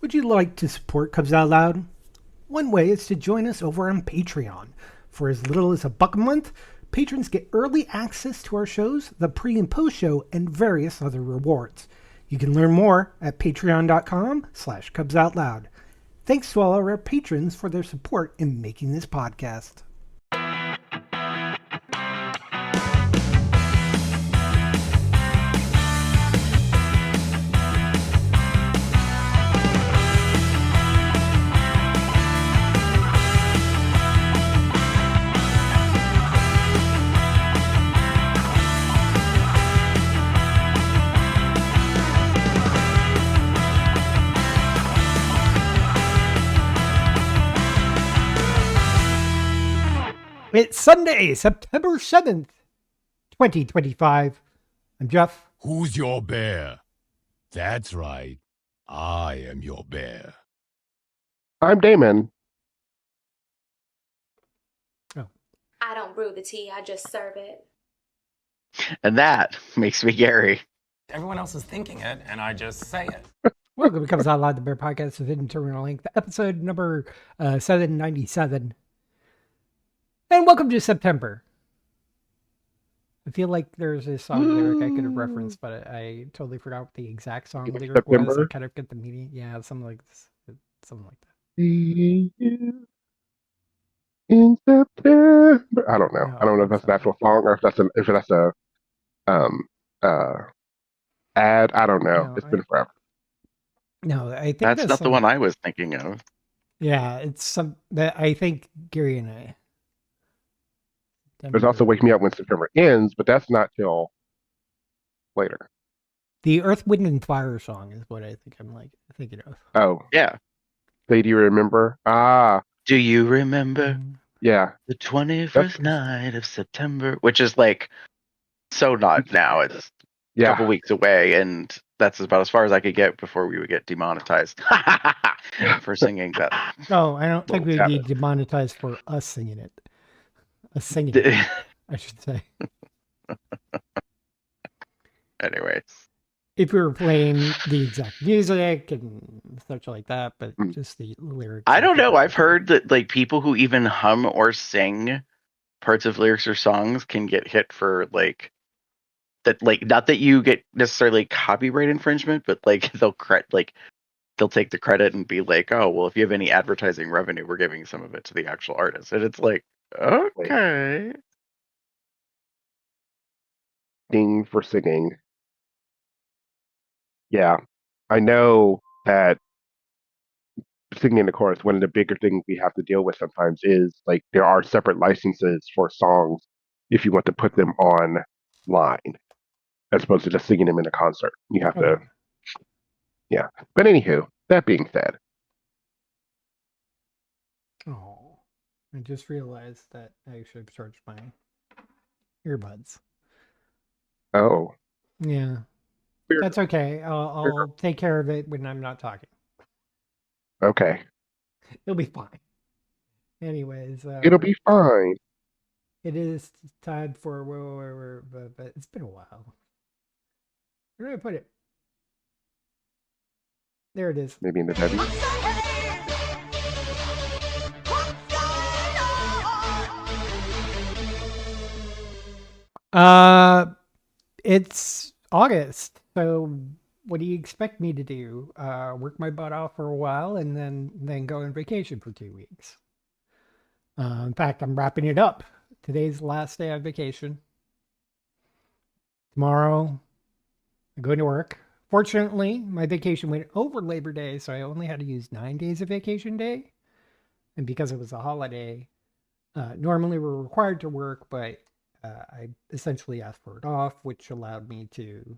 Would you like to support Cubs Out Loud? One way is to join us over on Patreon. For as little as $1 a month, patrons get early access to our shows, the pre- and post-show, and various other rewards. You can learn more at patreon.com/CubsOutLoud. Thanks to all our patrons for their support in making this podcast. It's Sunday, September 7th, 2025. I'm Jeff. Who's your bear? That's right. I am your bear. I'm Damon. I don't brew the tea, I just serve it. And that makes me Gary. Everyone else is thinking it, and I just say it. Welcome to Comes Out Loud, the Bear Podcast of Hidden Terminal Length, episode number 797. And welcome to September. I feel like there's a song lyric I could have referenced, but I totally forgot what the exact song lyric was. I kind of get the meaning. Yeah, something like this. Something like that. See you in September. I don't know. No, I don't know if that's an actual song or if that's a ad. I don't know. No, It's been forever. No, I think That's not the some- one I was thinking of. Yeah, it's some that I think Gary and I. There's also Wake Me Up When September Ends, but that's not till later. The Earth, Wind, and Fire song is what I think I'm thinking of. Oh, Yeah. Say, do you remember? Ah, Do you remember yeah. the 21st night of September? Which is like so not now. It's a Yeah. couple weeks away, and that's about as far as I could get before we would get demonetized for singing that. No, I don't think we'd be Sabbath. demonetized for us singing it. Us singing it, I should say. Anyways. If we were playing the exact music and such like that, but just the lyrics. I don't know. I've heard that like people who even hum or sing parts of lyrics or songs can get hit for like that. Like not that you get necessarily copyright infringement, but like they'll take the credit and be like, oh well, if you have any advertising revenue, we're giving some of it to the actual artist, and it's like okay. Ding for singing. Yeah. I know that singing in the chorus, one of the bigger things we have to deal with sometimes is like there are separate licenses for songs if you want to put them online as opposed to just singing them in a concert. You have to, yeah. But anywho, that being said, Oh, I just realized that I should have charged my earbuds. oh, Yeah, Weird. that's okay. I'll take care of it when I'm not talking. okay, It'll be fine. Anyways, it'll be fine. It is time for but it's been a while. Where did I put it? There it is. Maybe in the W. It's August, so what do you expect me to do? Work my butt off for a while and then go on vacation for 2 weeks. In fact, I'm wrapping it up. Today's the last day on vacation. Tomorrow, I'm going to work. Fortunately, my vacation went over Labor Day, so I only had to use 9 days of vacation day. And because it was a holiday, normally we're required to work, but I essentially asked for it off, which allowed me to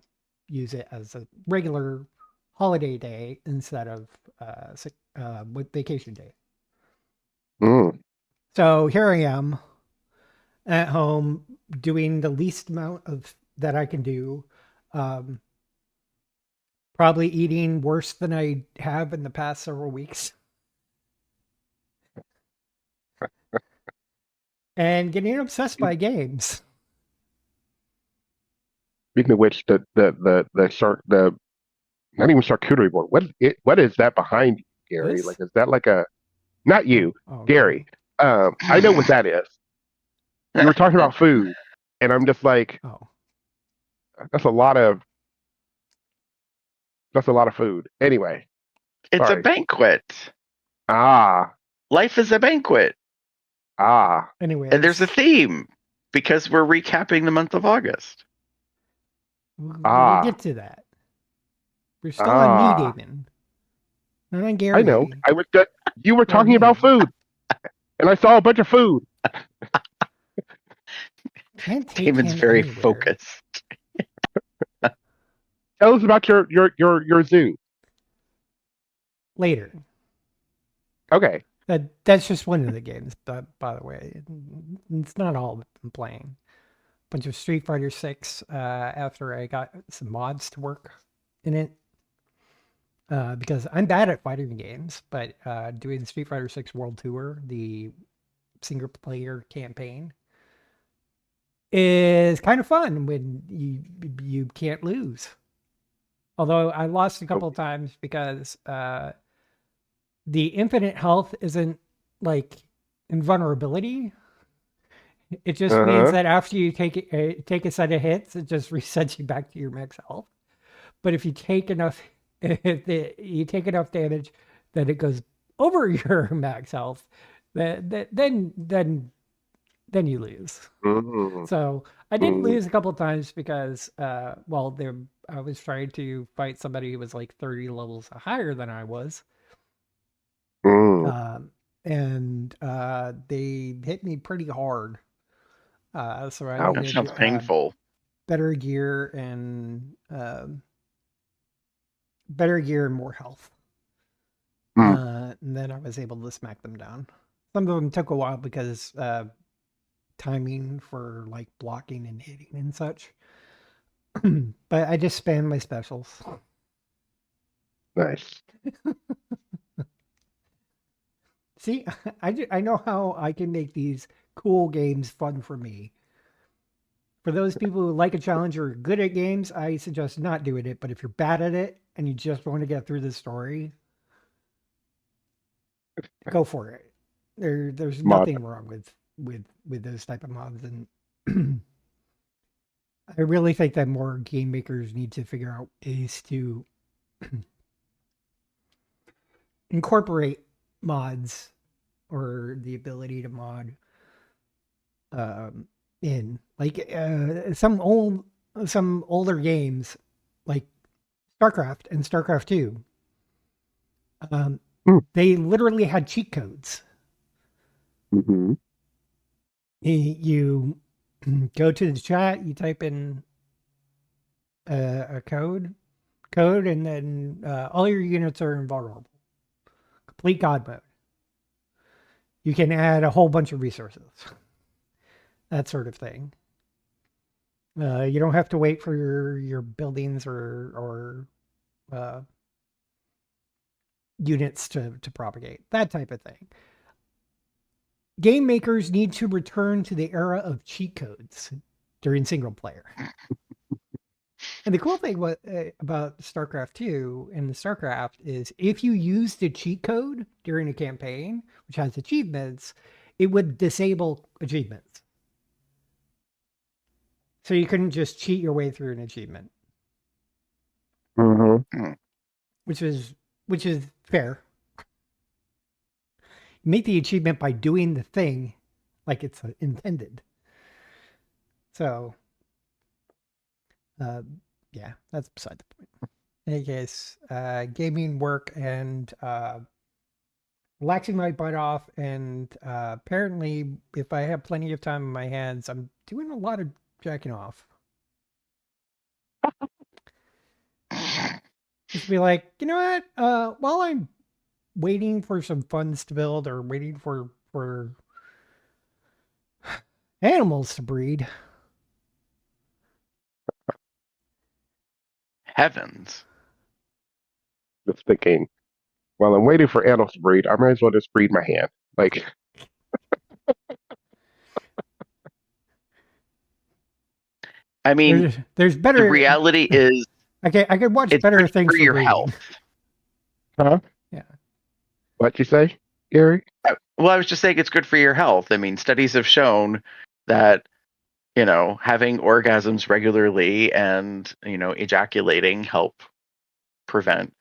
use it as a regular holiday day instead of with vacation day. Mm. So here I am at home doing the least amount of that I can do. Probably eating worse than I have in the past several weeks. And getting obsessed by games. Speaking of which, the not even charcuterie board. What is that behind you, Gary? This? Like, is that like a, not you, Oh, okay. Gary? I know what that is. You were talking about food, and I'm just like, Oh, that's a lot of food. Anyway, It's a sorry. banquet. Ah, Life is a banquet. ah. anyways. And there's a theme because we're recapping the month of August. We'll get to that. We're still on me, Damon. Not on Gary. I know. I was just, you were Not talking me. about food, and I saw a bunch of food. Can't take Damon's him very anywhere. focused. Tell us about your zoo. Later. Okay. That's just one of the games, by the way. It's not all I'm playing. Bunch of Street Fighter 6 after I got some mods to work in it. Because I'm bad at fighting games, but doing the Street Fighter 6 World Tour, the single player campaign, is kind of fun when you can't lose. Although I lost a couple of times because the infinite health isn't like invulnerability. It just means that after you take a set of hits, it just resets you back to your max health. But if you take enough, you take enough damage that it goes over your max health, then you lose. Mm-hmm. So I did lose a couple of times because, I was trying to fight somebody who was like 30 levels higher than I was. And they hit me pretty hard. So I Ouch. That needed sounds painful. better gear and more health. And then I was able to smack them down. Some of them took a while because timing for like blocking and hitting and such. But I just spammed my specials. Nice. See, I know how I can make these cool games fun for me. For those people who like a challenge or are good at games, I suggest not doing it. But if you're bad at it and you just want to get through the story, go for it. There's nothing wrong with those type of mods, and I really think that more game makers need to figure out ways to incorporate mods or the ability to mod in like some older games like StarCraft and StarCraft 2. They literally had cheat codes. Mm-hmm. You go to the chat, you type in a code, and then all your units are invulnerable. Complete God mode. You can add a whole bunch of resources. That sort of thing. You don't have to wait for your buildings or units to propagate. That type of thing. Game makers need to return to the era of cheat codes during single player. And the cool thing about StarCraft 2 and the StarCraft is if you use the cheat code during a campaign, which has achievements, it would disable achievements. So you couldn't just cheat your way through an achievement. Mm-hmm. Which is fair. You make the achievement by doing the thing like it's intended. So, yeah, that's beside the point. In any case, gaming, work, and relaxing my butt off. And apparently, if I have plenty of time in my hands, I'm doing a lot of jacking off. Just be like, you know what? While I'm waiting for some funds to build or waiting for animals to breed. Heavens. Just thinking, while I'm waiting for animals to breed, I might as well just breed my hand. Like, I mean, there's better. the reality is I could watch It's better good things for for your breeding. health. Huh? Yeah. What'd you say, Gary? Well, I was just saying it's good for your health. I mean, studies have shown that, having orgasms regularly and, ejaculating help prevent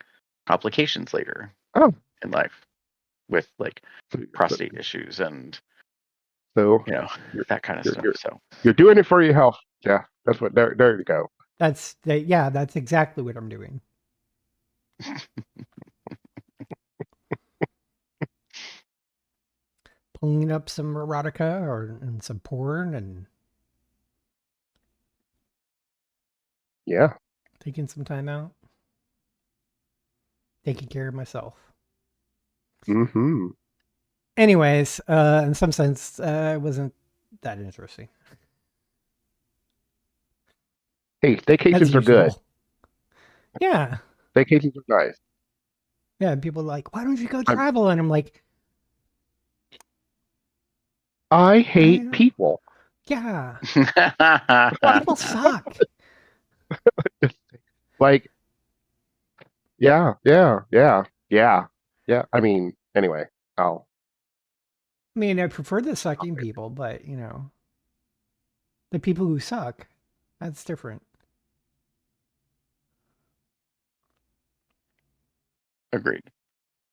complications later Oh, in life with like so, prostate issues and, so you're, that kind of you're, stuff. you're, So, you're doing it for your health. Yeah, that's what. There you go. That's exactly what I'm doing. Pulling up some erotica and some porn and Yeah. taking some time out. Taking care of myself. Mm-hmm. Anyways, in some sense, it wasn't that interesting. Hey, As staycations are good. usual. Yeah. Staycations are nice. Yeah. People are like, why don't you go I'm, travel? And I'm like, I I hate don't, people. yeah. People suck. Like, yeah. I mean, anyway, I'll. I mean, I prefer the sucking people, but the people who suck, that's different. Agreed.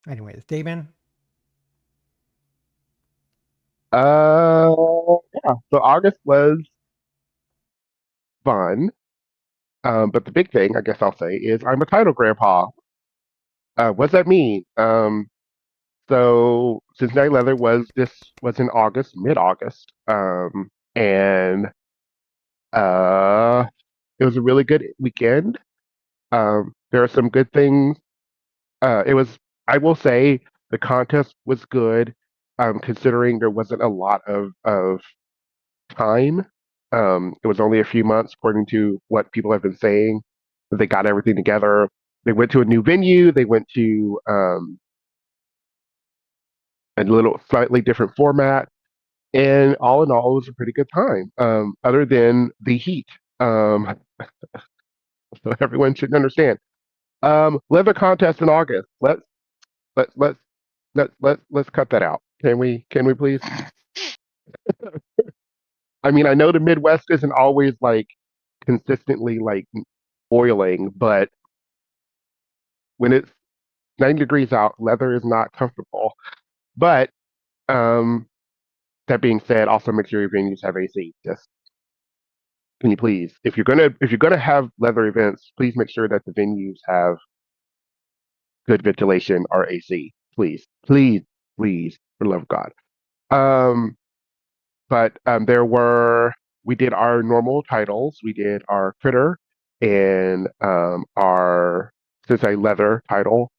Anyways, Damon. Yeah. So August was fun. But the big thing, I guess I'll say, is I'm a title grandpa. What's that mean? So Cincinnati Leather was in August, mid-August, and uh, it was a really good weekend. There are some good things. It was, I will say, the contest was good, considering there wasn't a lot of time. It was only a few months, according to what people have been saying. That they got everything together. They went to a new venue. They went to a little slightly different format, and all in all, it was a pretty good time. Other than the heat, so everyone should understand. Leather contest in August. Let let's let's cut that out. Can we? Can we please? I mean, I know the Midwest isn't always like consistently like boiling, but when it's 90 degrees out, leather is not comfortable. But um, that being said, also make sure your venues have AC. Just can you please, if you're gonna have leather events, please make sure that the venues have good ventilation or AC. Please, please, please, for the love of God. Um, but we did our normal titles. We did our critter and our Cincinnati leather title,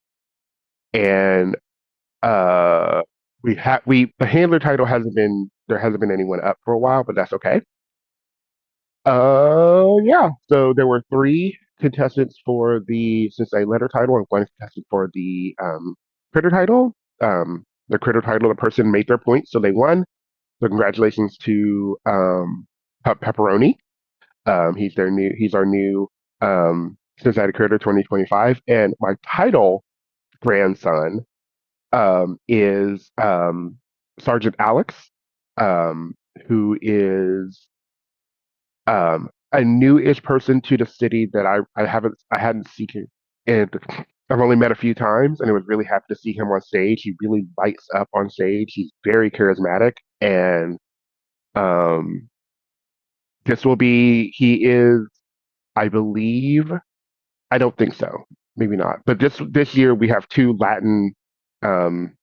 and uh, the handler title hasn't been anyone up for a while, but that's okay. Yeah. So there were three contestants for the Cincinnati letter title and one contestant for the critter title. The critter title, the person made their point, so they won. So congratulations to Pepperoni. He's our new Cincinnati Critter 2025, and my title grandson is Sergeant Alex, um, who is a new-ish person to the city that I hadn't seen him, and I've only met a few times, and I was really happy to see him on stage. He really lights up on stage. He's very charismatic, and um, he is, I believe, I don't think so, maybe not, but this year we have two Latin um,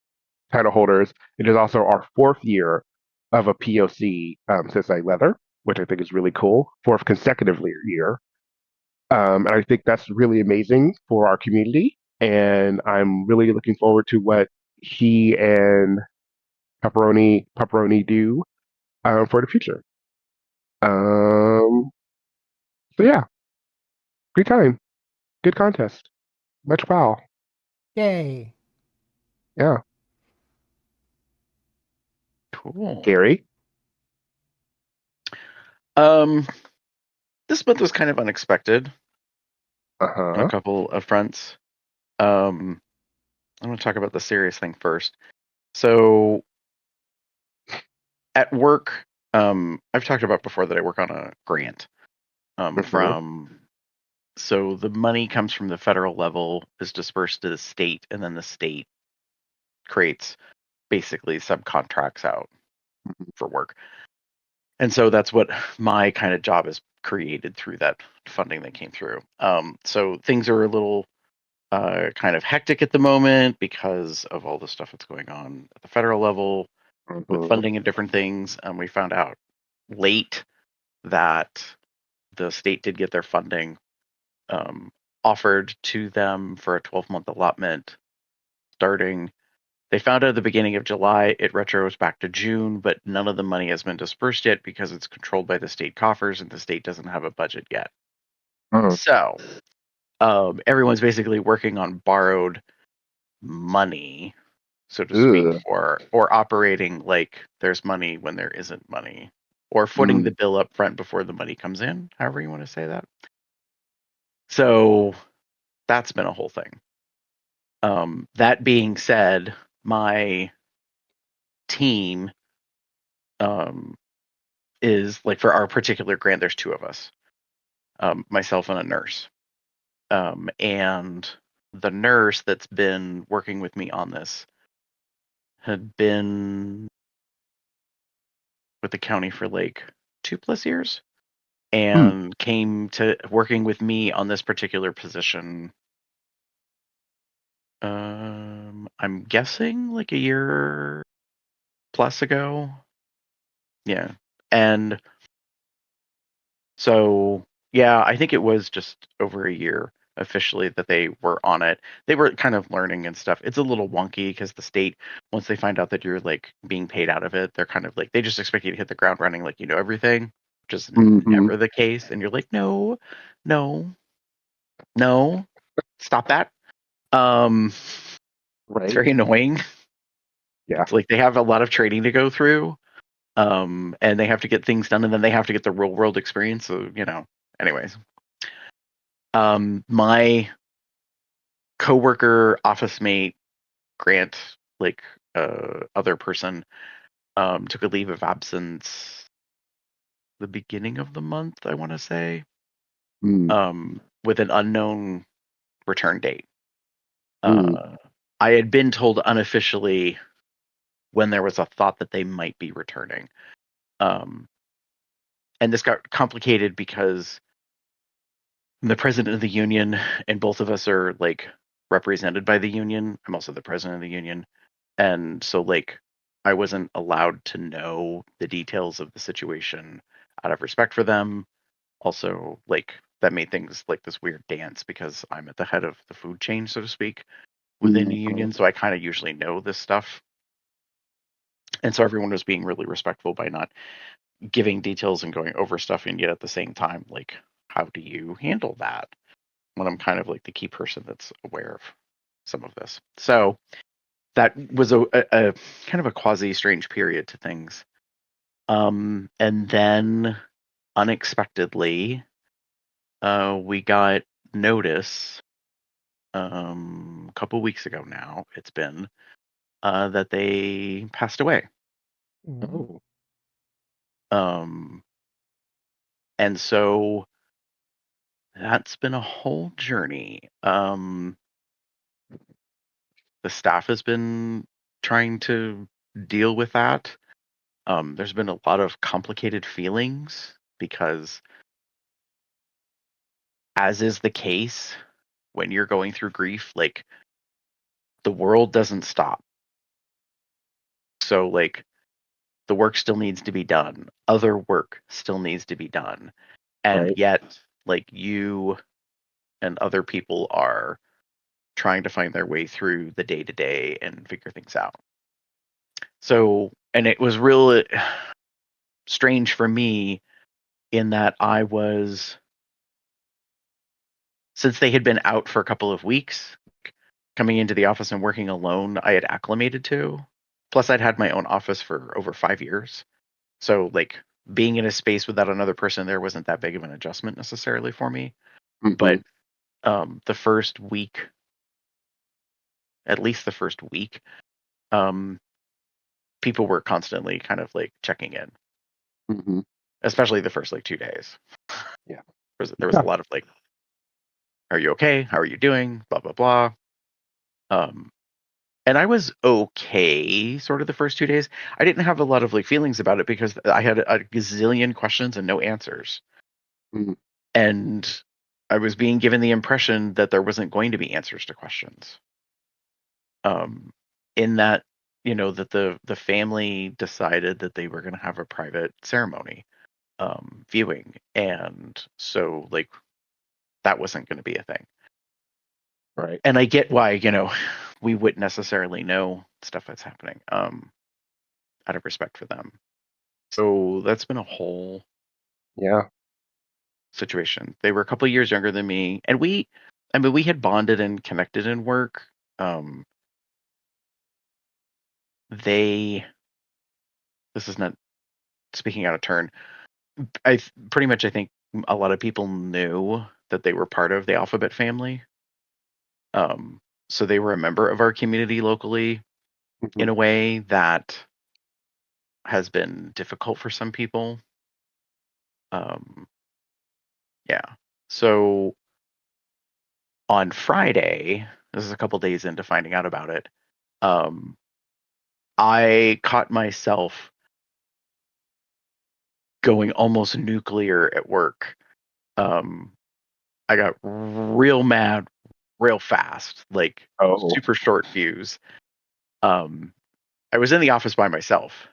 title holders. It is also our fourth year of a POC Cincinnati Leather, which I think is really cool. Fourth consecutive year. And I think that's really amazing for our community. And I'm really looking forward to what he and Pepperoni do for the future. So yeah, great time, good contest, much foul. Yay. Yeah, Cool. Gary. Um, this month was kind of unexpected. on a Uh-huh. couple of fronts. I'm going to talk about the serious thing first. So at work, I've talked about before that I work on a grant Mhm. so the money comes from the federal level, is dispersed to the state, and then the state creates basically subcontracts out for work. And so that's what my kind of job is created through that funding that came through. So things are a little kind of hectic at the moment because of all the stuff that's going on at the federal level with Mhm. funding and different things. We found out late that the state did get their funding offered to them for a 12-month allotment starting. They found out at the beginning of July. It retros back to June, but none of the money has been dispersed yet because it's controlled by the state coffers and the state doesn't have a budget yet. Mhm. So everyone's basically working on borrowed money, so to speak, Ugh. or operating like there's money when there isn't money, or footing the Mm. bill up front before the money comes in, however you want to say that. So that's been a whole thing. That being said, my team is like for our particular grant, there's two of us, myself and a nurse. And the nurse that's been working with me on this had been with the county for like 2+ years Mm. and came to working with me on this particular position. I'm guessing like a year plus ago. Yeah. And so, yeah, I think it was just over a year officially that they were on it. They were kind of learning and stuff. It's a little wonky because the state, once they find out that you're like being paid out of it, they're kind of like, they just expect you to hit the ground running like you know everything, which is Mhm. never the case. And you're like, no, no, no, stop that. It's Right. very annoying. Yeah. It's like they have a lot of training to go through, and they have to get things done, and then they have to get the real world experience. So, anyways. My coworker, office mate, Grant, like other person, took a leave of absence the beginning of the month, I want to say, Mm. with an unknown return date. Mm. I had been told unofficially when there was a thought that they might be returning. Um, and this got complicated because I'm the president of the union, and both of us are like represented by the union. I'm also the president of the union. And so, like, I wasn't allowed to know the details of the situation out of respect for them. Also, like, that made things like this weird dance because I'm at the head of the food chain, so to speak, within the Mhm. union. So I kind of usually know this stuff. And so everyone was being really respectful by not giving details and going over stuff. And yet at the same time, like, how do you handle that when I'm kind of like the key person that's aware of some of this? So that was a kind of a quasi strange period to things. And then unexpectedly, we got notice a couple weeks ago now, it's been that they passed away. Mm. Oh. Um, and so that's been a whole journey. The staff has been trying to deal with that. There's been a lot of complicated feelings because, as is the case when you're going through grief, like the world doesn't stop. So, like, the work still needs to be done. Other work still needs to be done. And Right. yet, like, you and other people are trying to find their way through the day to day and figure things out. So, and it was real strange for me in that since they had been out for a couple of weeks, coming into the office and working alone, I had acclimated to. Plus, I'd had my own office for over 5 years. So, like, being in a space without another person there wasn't that big of an adjustment necessarily for me. But Mhm. the first week, at least the first week, people were constantly kind of like checking in, Mm-hmm. especially the first like 2 days. Yeah. There was a lot of like, are you okay? How are you doing? Blah, blah, blah. And I was okay sort of the first 2 days. I didn't have a lot of like feelings about it because I had a gazillion questions and no answers. Mhm. And I was being given the impression that there wasn't going to be answers to questions. In that, that the family decided that they were going to have a private ceremony viewing, and so like that wasn't going to be a thing. Right. And I get why, we wouldn't necessarily know stuff that's happening out of respect for them. So that's been a whole Yeah. situation. They were a couple of years younger than me, and we had bonded and connected in work. They, this is not speaking out of turn. I think a lot of people knew that they were part of the Alphabet family. So they were a member of our community locally in a Mhm. way that has been difficult for some people. Yeah. So on Friday, this is a couple days into finding out about it, I caught myself going almost nuclear at work. I got real mad real fast, like Oh. super short fuse. I was in the office by myself,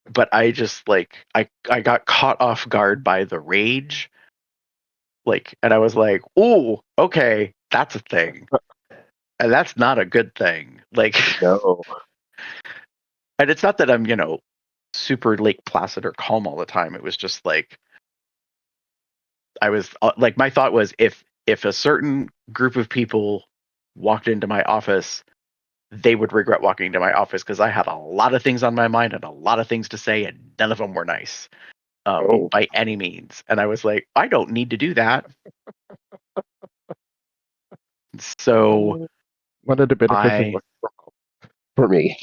but I just like I got caught off guard by the rage, like, and I was like, "Ooh, okay, that's a thing, and that's not a good thing." Like, No. and it's not that I'm super like placid or calm all the time. It was just like I was like my thought was if a certain group of people walked into my office, they would regret walking into my office because I had a lot of things on my mind and a lot of things to say, and none of them were nice Oh. by any means. And I was like, I don't need to do that. So One of the benefits of I, working from home for me.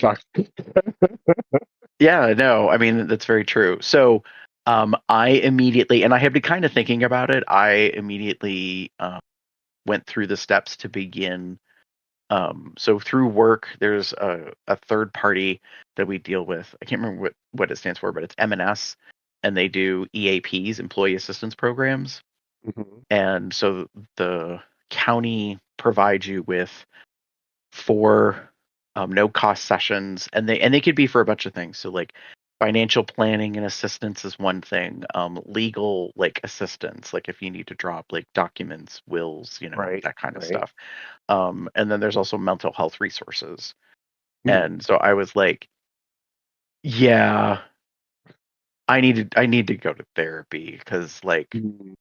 yeah, no, I mean, that's very true. So I immediately, and I had been kind of thinking about it, I immediately went through the steps to begin. So through work, there's a third party that we deal with. I can't remember what it stands for, but it's M&S, and they do EAPs, employee assistance programs. Mhm. And so the county provides you with 4 no cost sessions, and they could be for a bunch of things. So like financial planning and assistance is one thing. Legal like assistance, like if you need to draw up like documents, wills, Right. that kind of Right. stuff. And then there's also mental health resources. Mhm. And so I was like, yeah, I need to go to therapy because like Mhm.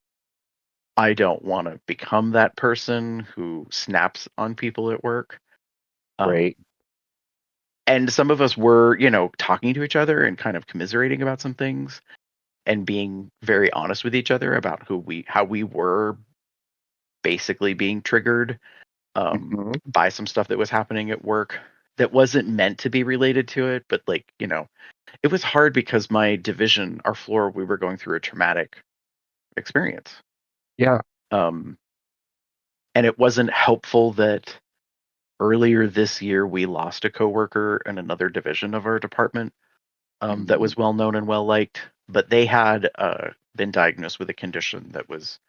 I don't want to become that person who snaps on people at work. Um, Right. and some of us were, talking to each other and kind of commiserating about some things and being very honest with each other about how we were basically being triggered Mhm. by some stuff that was happening at work that wasn't meant to be related to it, but like, it was hard because my division, our floor, we were going through a traumatic experience. Yeah. Um, and it wasn't helpful that earlier this year we lost a coworker in another division of our department that Mhm. was well known and well liked, but they had been diagnosed with a condition that was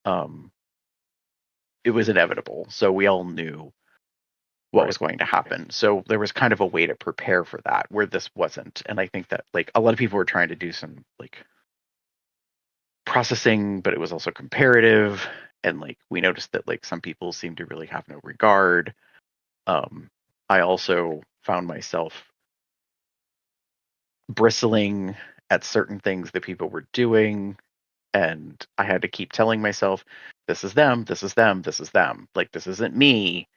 um, it was inevitable. So we all knew what Right. was going to happen. So there was kind of a way to prepare for that where this wasn't. And I think that like a lot of people were trying to do some like processing, but it was also comparative. And like we noticed that like some people seemed to really have no regard. I also found myself bristling at certain things that people were doing. And I had to keep telling myself, this is them, this is them, this is them. Like, this isn't me.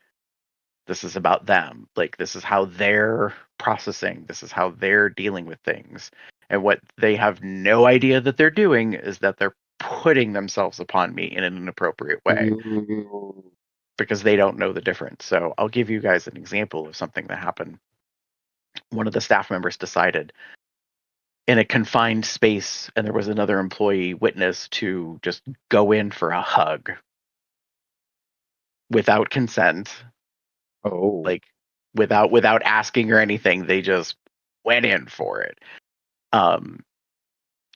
This is about them. Like, this is how they're processing. This is how they're dealing with things. And what they have no idea that they're doing is that they're putting themselves upon me in an inappropriate way Mm. because they don't know the difference. So I'll give you guys an example of something that happened. One of the staff members decided in a confined space, and there was another employee witness, to just go in for a hug without consent, Oh. like without asking or anything. They just went in for it.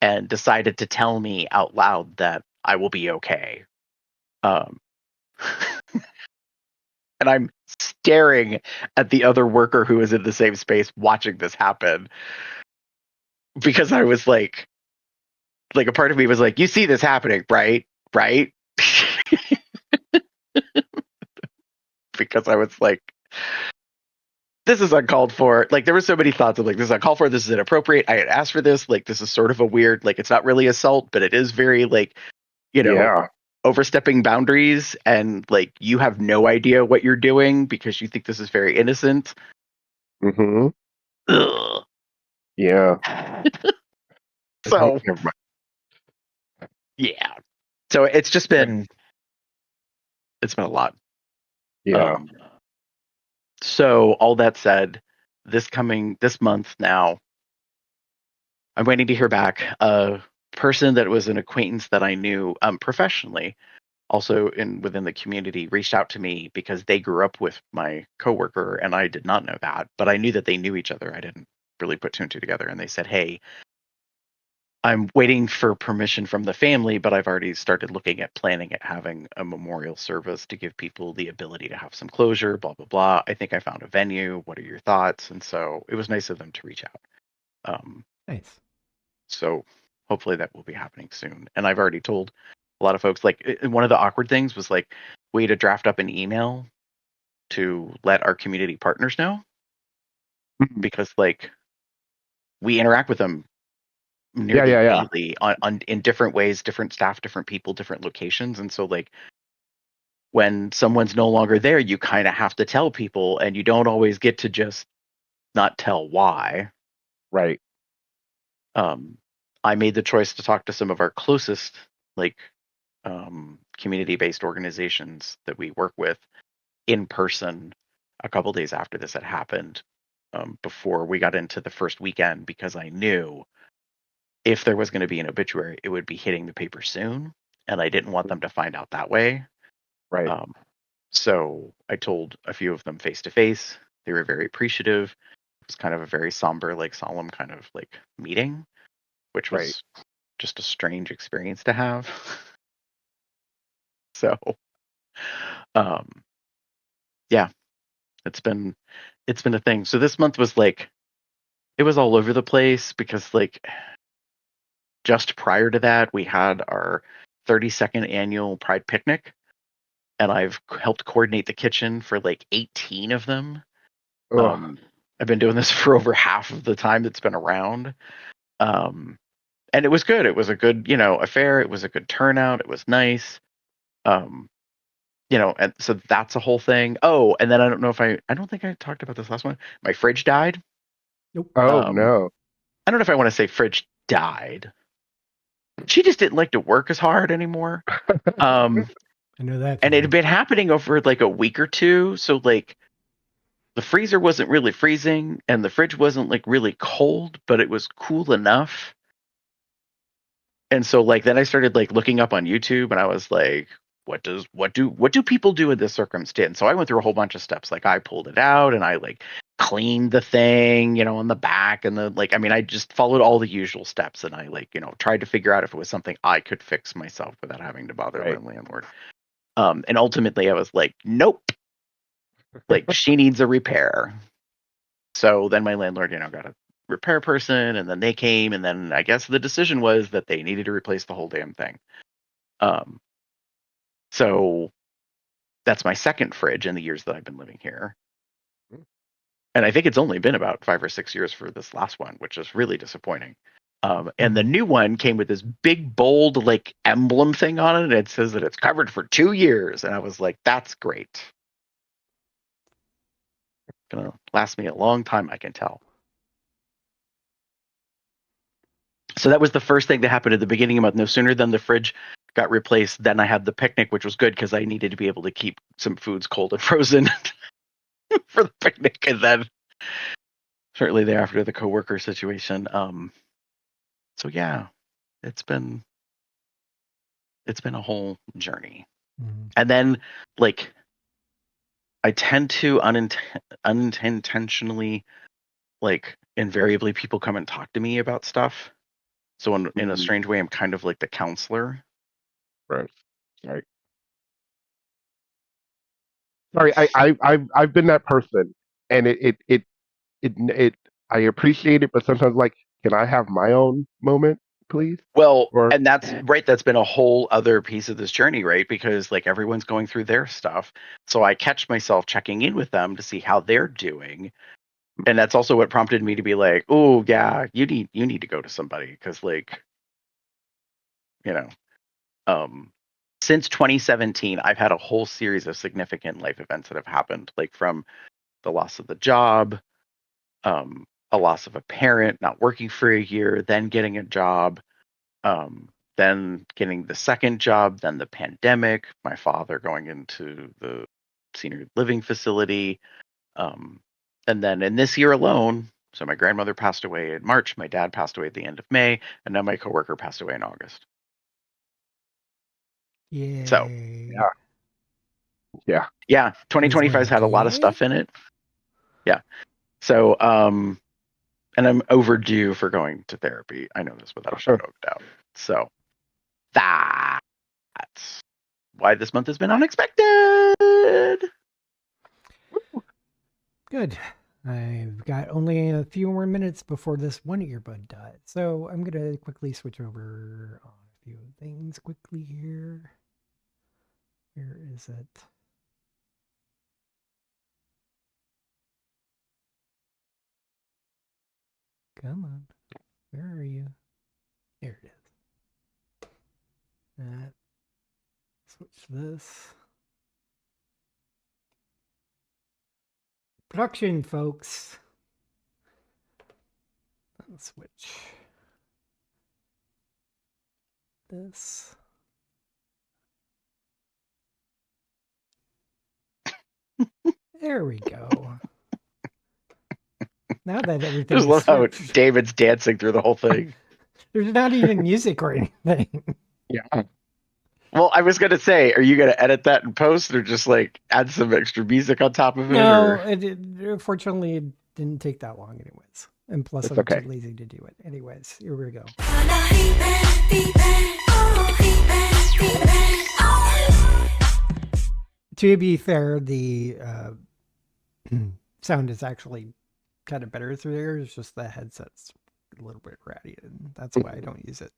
And decided to tell me out loud that I will be okay. Um, and I'm staring at the other worker who was in the same space watching this happen because I was like a part of me was like, you see this happening, right? Right? Because I was like, this is uncalled for. Like, there were so many thoughts of like, this is uncalled for. This is inappropriate. I had asked for this. Like, this is sort of a weird, like, it's not really assault, but it is very like, Yeah. overstepping boundaries, and like you have no idea what you're doing because you think this is very innocent. Mm-hmm. Ugh. Yeah. So Never mind. yeah, so it's been a lot. Yeah. So all that said, this month now, I'm waiting to hear back. A person that was an acquaintance that I knew professionally, also within the community, reached out to me because they grew up with my coworker, and I did not know that, but I knew that they knew each other. I didn't really put two and two together, and they said, "Hey, I'm waiting for permission from the family, but I've already started looking at planning at having a memorial service to give people the ability to have some closure, blah, blah, blah. I think I found a venue. What are your thoughts?" And so it was nice of them to reach out. Nice. So hopefully that will be happening soon. And I've already told a lot of folks, like, one of the awkward things was like, we had to draft up an email to let our community partners know Mhm. because like we interact with them Yeah, nearly yeah, yeah. daily on in different ways, different staff, different people, different locations. And so like when someone's no longer there, you kind of have to tell people, and you don't always get to just not tell why. Right. I made the choice to talk to some of our closest like community-based organizations that we work with in person a couple days after this had happened, before we got into the first weekend, because I knew if there was going to be an obituary, it would be hitting the paper soon, and I didn't want them to find out that way. Right. Um, so I told a few of them face to face. They were very appreciative. It was kind of a very somber, like solemn kind of like meeting, which Right. was just a strange experience to have. So, um, yeah, it's been a thing. So this month was like, it was all over the place because like just prior to that we had our 32nd annual Pride picnic, and I've helped coordinate the kitchen for like 18 of them. Ugh. I've been doing this for over half of the time that's been around. Um, and it was good. It was a good, affair. It was a good turnout. It was nice. Um, and so that's a whole thing. Oh, and then I don't think I talked about this last one. My fridge died. Nope. Oh Um, no. I don't know if I want to say fridge died. She just didn't like to work as hard anymore. Um, I know that and it feeling. had been happening over like a week or two. So like the freezer wasn't really freezing and the fridge wasn't like really cold, but it was cool enough. And so like then I started like looking up on YouTube, and I was like, what do people do in this circumstance? So I went through a whole bunch of steps. Like I pulled it out and I like cleaned the thing, on the back, and the like, I mean, I just followed all the usual steps, and I like, tried to figure out if it was something I could fix myself without having to bother Right. my landlord. And ultimately I was like, nope, like she needs a repair. So then my landlord, got a repair person, and then they came, and then I guess the decision was that they needed to replace the whole damn thing. Um, so that's my second fridge in the years that I've been living here. And I think it's only been about 5 or 6 years for this last one, which is really disappointing. And the new one came with this big, bold, like emblem thing on it. And it says that it's covered for 2 years. And I was like, that's great. Gonna last me a long time, I can tell. So that was the first thing that happened at the beginning of the month. No sooner than the fridge got replaced, then I had the picnic, which was good because I needed to be able to keep some foods cold and frozen for the picnic. And then shortly thereafter, the coworker situation. So yeah, it's been a whole journey. And then like I tend to unintentionally, like invariably people come and talk to me about stuff. So in a strange way, I'm kind of like the counselor. Right. Sorry. Sorry, I've been that person, and it I appreciate it, but sometimes like, can I have my own moment, please? Well, Or and that's right. That's been a whole other piece of this journey, right? Because like everyone's going through their stuff. So I catch myself checking in with them to see how they're doing. And that's also what prompted me to be like, oh yeah, you need to go to somebody. Cause like, you know, since 2017, I've had a whole series of significant life events that have happened, like from the loss of the job, a loss of a parent, not working for a year, then getting a job, then getting the second job, then the pandemic, my father going into the senior living facility, and then in this year alone, so my grandmother passed away in March, my dad passed away at the end of May, and now my coworker passed away in August. Yay. So yeah. yeah, Is what, 2025's had a lot of yay? stuff in it. Yeah. So and I'm overdue for going to therapy. I know this without a shadow of a doubt. So that's why this month has been unexpected. Good. I've got only a few more minutes before this one earbud dies. So I'm going to quickly switch over on a few things quickly here. Where is it? Come on. Where are you? There it is. Switch this. Production, folks. Let's switch this. There we go. Now that everything Just is love how switched, David's dancing through the whole thing. there's not even music or anything. Yeah. Well, I was gonna say, are you gonna edit that in post, or just like add some extra music on top of it? No, Or fortunately, it didn't take that long, anyways. And plus, It's I'm okay. too lazy to do it. Anyways, here we go. To be fair, the sound is actually kind of better through there. It's just the headset's a little bit ratty, and that's why I don't use it.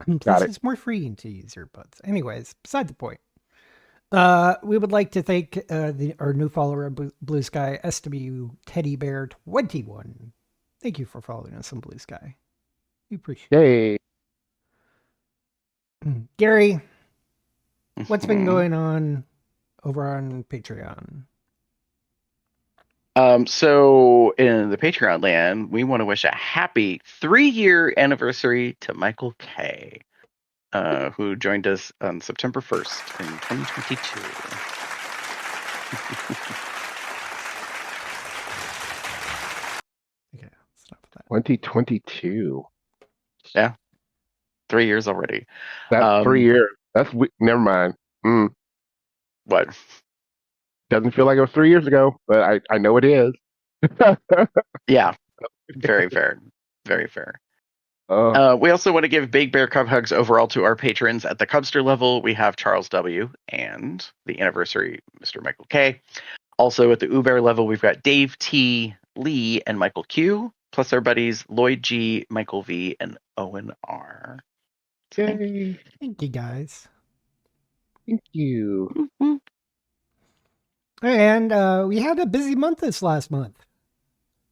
And plus, Got it. it's more freeing to use earbuds. Anyways, beside the point. We would like to thank our new follower, Blue Sky SW Teddy Bear 21. Thank you for following us on Blue Sky. We appreciate Yay. it. Gary, what's been going on over on Patreon? So in the Patreon land, we want to wish a happy 3-year anniversary to Michael K, who joined us on September 1st in 2022. Okay, stop with that. 2022. Yeah, 3 years already. That's 3 years. Never mind. What? Doesn't feel like it was 3 years ago, but I know it is. Yeah, very fair. Very fair. Oh, We also want to give big bear cub hugs overall to our patrons at the Cubster level. We have Charles W. and the anniversary Mr. Michael K. Also at the Uber level, we've got Dave T, Lee, and Michael Q, plus our buddies Lloyd G, Michael V, and Owen R. yay. Thank you, guys. Thank you. And we had a busy month this last month.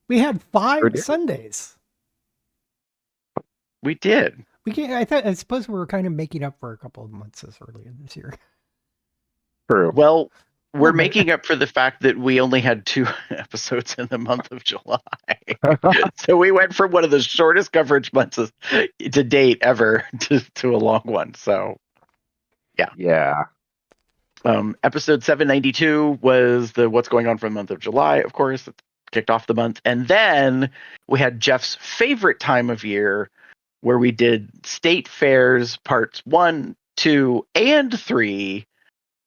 We had 5 Sure did. Sundays. We did. I suppose we were kind of making up for a couple of months earlier this year. True. Well, we're but- making up for the fact that we only had 2 episodes in the month of July. So we went from one of the shortest coverage months to date ever to a long one. So Yeah. episode 792 was the what's going on for the month of July, of course. It kicked off the month. And then we had Jeff's favorite time of year, where we did state fairs parts 1, 2, and 3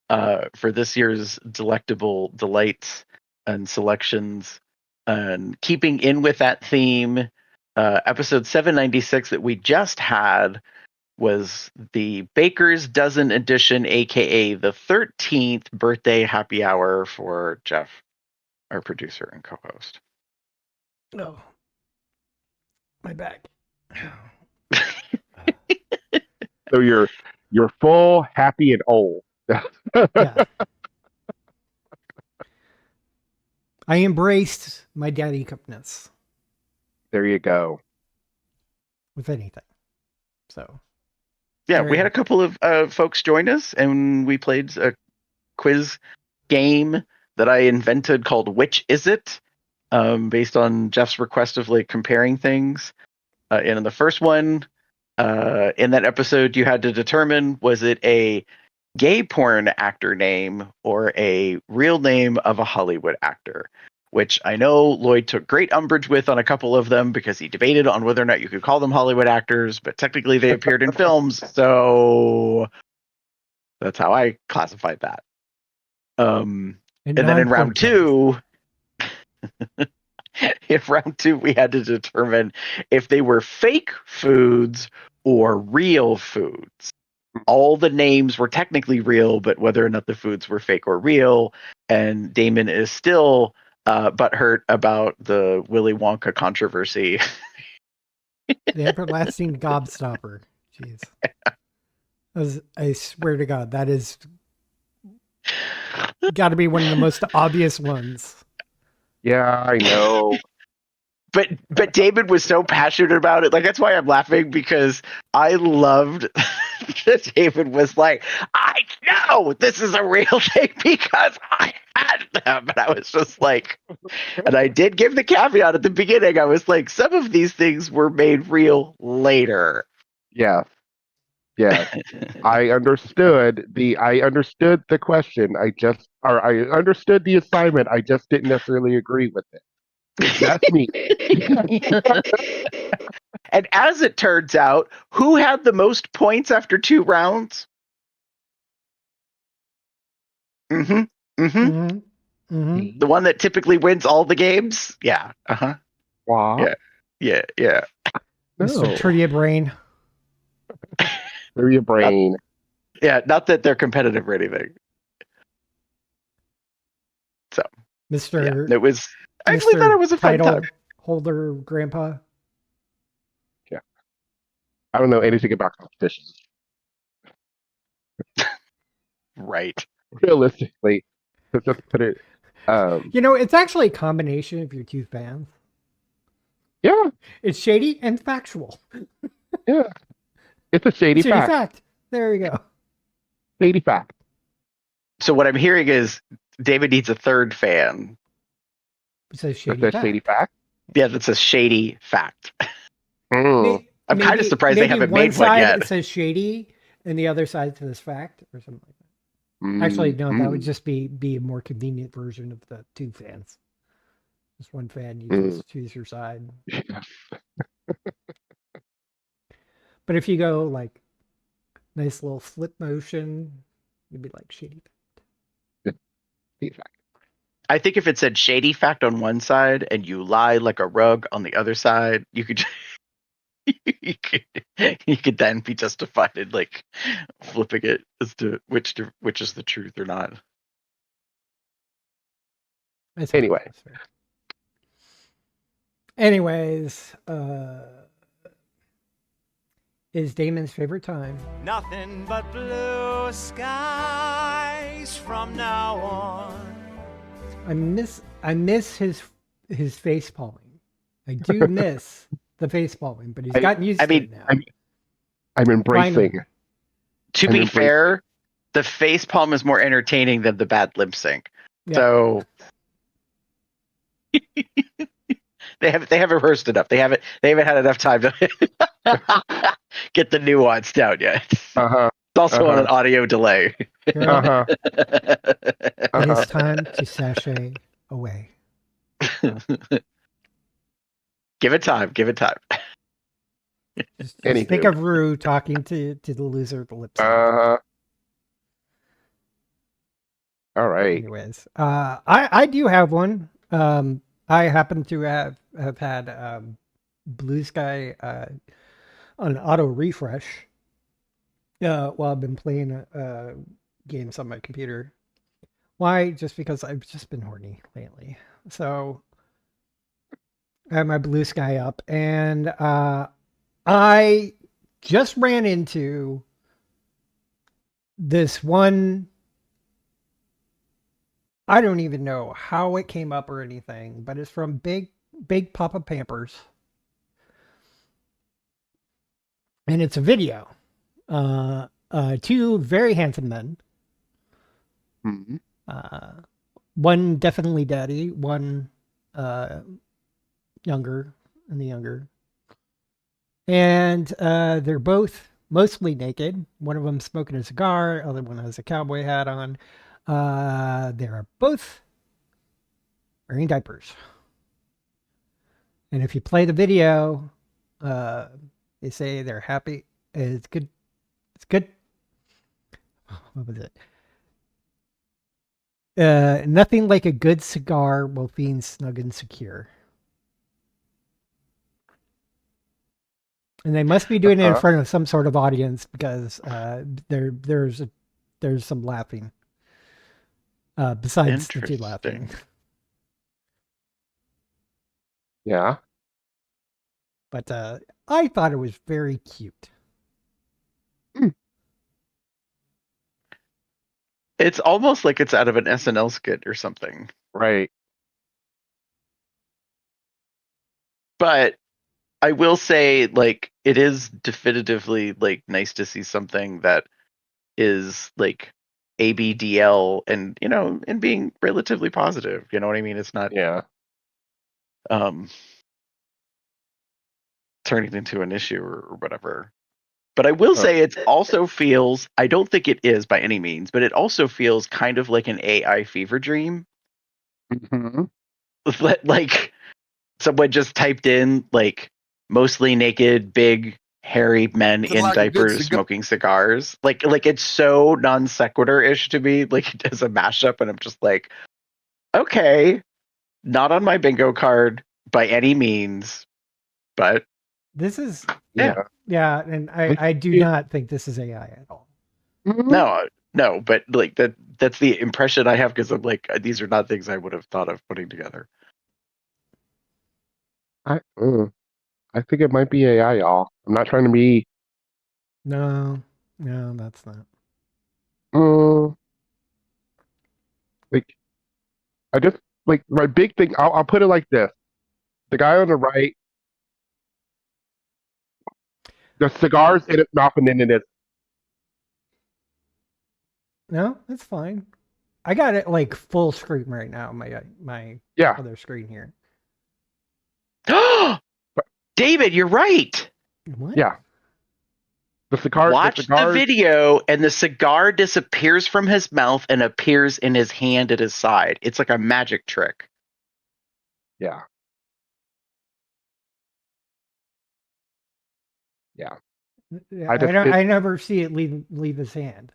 for this year's delectable delights and selections. And keeping in with that theme, episode 796 that we just had was the Baker's Dozen edition, aka the 13th birthday happy hour for Jeff, our producer and co-host. Oh, my back. So you're full, happy, and old. Yeah. I embraced my daddy cupness There you go. with anything. So Yeah, Very we had a good. couple of folks join us, and we played a quiz game that I invented called Which Is It? Based on Jeff's request of like comparing things. And in the first one, in that episode, you had to determine, was it a gay porn actor name or a real name of a Hollywood actor? Which I know Lloyd took great umbrage with on a couple of them because he debated on whether or not you could call them Hollywood actors, but technically they appeared in films, so that's how I classified that. And then in round 2, we had to determine if they were fake foods or real foods. All the names were technically real, but whether or not the foods were fake or real. And Damon is still butthurt about the Willy Wonka controversy. The everlasting gobstopper. Jeez. I swear to God, that is got to be one of the most obvious ones. Yeah, I know. But David was so passionate about it. Like, that's why I'm laughing, because I loved that David was like, I know this is a real thing because I had them. And I was just like, and I did give the caveat at the beginning. I was like, some of these things were made real later. Yeah. Yeah. I understood the question. I understood the assignment. I just didn't necessarily agree with it. That's me. And as it turns out, who had the most points after 2 rounds? The one that typically wins all the games? Yeah. Wow. Yeah. Mr. No. Trivia Brain. Through your brain. Yeah, not that they're competitive or anything. So, Mr. yeah, it was. I actually Mr. thought it was a fun title time. holder grandpa. Yeah. I don't know anything about competitions. Right. Realistically, to just put it. You know, it's actually a combination of your 2 fans. Yeah. It's shady and factual. Yeah. It's a shady fact. There you go. Shady fact. So what I'm hearing is David needs a third fan. It says That's shady a fact. shady fact. Yeah, that's a shady fact. Mm. I'm kind of surprised they haven't made one one side yet. it says shady, and the other side says fact, or something like that. Actually, no, that would just be a more convenient version of the 2 fans. Just one fan, you just choose your side. Yes. But if you go like nice little flip motion, you'd be like shady. Shady fact. I think if it said shady fact on one side and you lie like a rug on the other side, you could you could then be justified in like flipping it as to which is the truth or not. Anyway. That's fair. Anyways, is Damon's favorite time? Nothing but blue skies from now on. I miss his face palming. I do miss the face palming, but he's gotten used to it now. I'm embracing. To be fair, the face palm is more entertaining than the bad lip sync. Yeah. So they haven't rehearsed enough. They haven't had enough time to get the nuance down yet. Uh-huh. It's also on an audio delay. Girl, Uh-huh. it Uh-huh. is time to sashay away. Give it time. Just Anywho. think of Rue talking to the loser of the lip sync. Uh-huh. All right. Anyways, I do have one. I happen to have had Blue Sky on auto refresh while I've been playing games on my computer. Why? Just because I've just been horny lately. So I have my Blue Sky up, and I just ran into this one. I don't even know how it came up or anything, but it's from Big Papa Pampers. And it's a video. Two very handsome men. Mhm. One definitely daddy, one younger. And they're both mostly naked. One of them smoking a cigar, other one has a cowboy hat on. They're both wearing diapers. And if you play the video, they say they're happy. It's good. It's good. What was it? Nothing like a good cigar while being snug and secure. And they must be doing it in front of some sort of audience because there's some laughing. Besides the two laughing. Yeah. But I thought it was very cute. It's almost like it's out of an SNL skit or something. Right. But I will say, like, it is definitively like nice to see something that is like ABDL and and being relatively positive. You know what I mean? It's not Yeah. turning into an issue or whatever. But I will say it also feels, I don't think it is by any means, but it also feels kind of like an AI fever dream. Mm-hmm. Like someone just typed in like mostly naked, big, hairy men in diapers smoking cigars. Like it's so non sequitur-ish to me, like as a mashup, and I'm just like, okay, not on my bingo card by any means, but this is Yeah. yeah, and I do not think this is AI at all. Mhm. No, but like that's the impression I have because I'm like, these are not things I would have thought of putting together. I think it might be AI, y'all. I'm not trying to be. No, that's not. Like, I just like my big thing. I'll put it like this: the guy on the right, the cigars in his mouth, and then it is. No, that's fine. I got it like full screen right now. My Yeah. other screen here. David, you're right. What? Yeah. The cigar. Watch the cigars, the video, and the cigar disappears from his mouth and appears in his hand at his side. It's like a magic trick. Yeah. Yeah. I never see it leave his hand.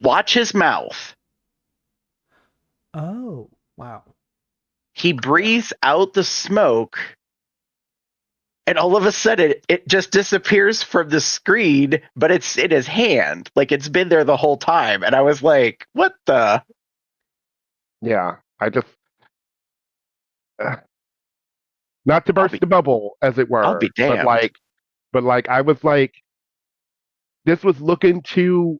Watch his mouth. Oh, wow. He breathes out the smoke, and all of a sudden it just disappears from the screen, but it's in his hand. Like it's been there the whole time. And I was like, what the? Yeah. I just. Not to burst the bubble, as it were. I'll be damned. But I was like, this was looking too.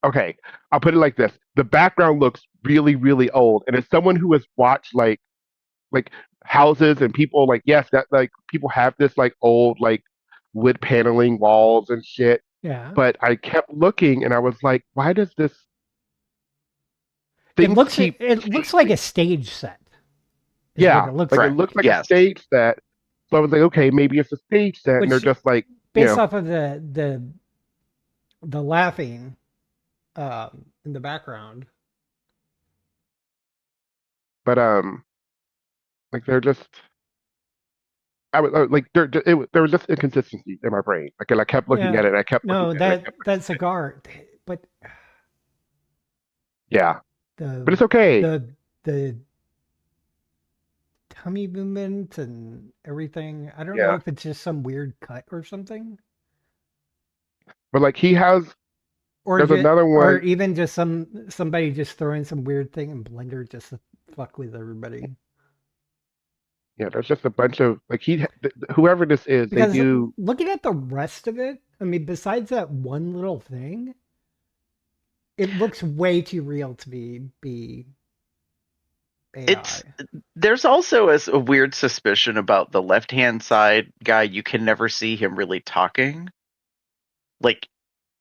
Okay, I'll put it like this: the background looks really, really old, and as someone who has watched like houses and people, like, yes, that like people have this like old like wood paneling walls and shit, Yeah. but I kept looking and I was like, why does this It things looks keep it looks like changing? a stage set. Is what Yeah, it looks like it Correct. like. looks like a Yes. stage set. So I was like, okay, maybe it's a stage set, and they're Which, just like, based off of the laughing in the background. but like they're just. I was like, there was just inconsistency in my brain. Like, and I kept looking at Yeah. it, and I kept looking No, at it, and I kept looking that at it. cigar, but Yeah, but the it's okay. the tummy movement and everything. I don't know Yeah, if it's just some weird cut or something, but like he has. There's another or one. even just somebody just throwing some weird thing in Blender just to fuck with everybody. Yeah, there's just a bunch of like whoever this is, they Because do. looking at the rest of it, I mean, besides that one little thing, it looks way too real to be It's AI. there's also a weird suspicion about the left hand side guy. You can never see him really talking. Like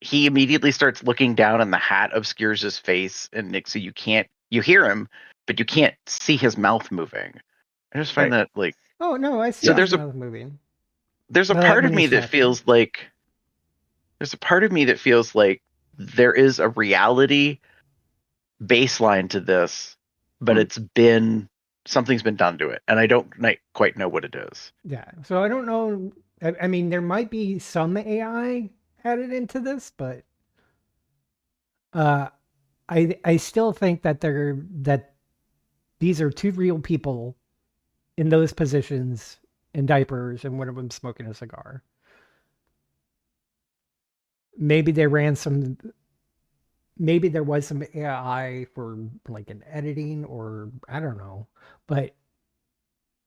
he immediately starts looking down and the hat obscures his face and Nick, so you hear him, but you can't see his mouth moving. I just find Right. that like Oh no, I see so his mouth moving. there's a But part of when me he's that talking, feels like there is a reality baseline to this, but Mhm. it's been something's been done to it, and I don't quite know what it is. yeah. So I don't know. I mean, there might be some AI added into this, but uh, I still think that these are two real people in those positions in diapers, and one of them smoking a cigar. Maybe they ran some. Maybe there was some AI for like an editing, or I don't know, but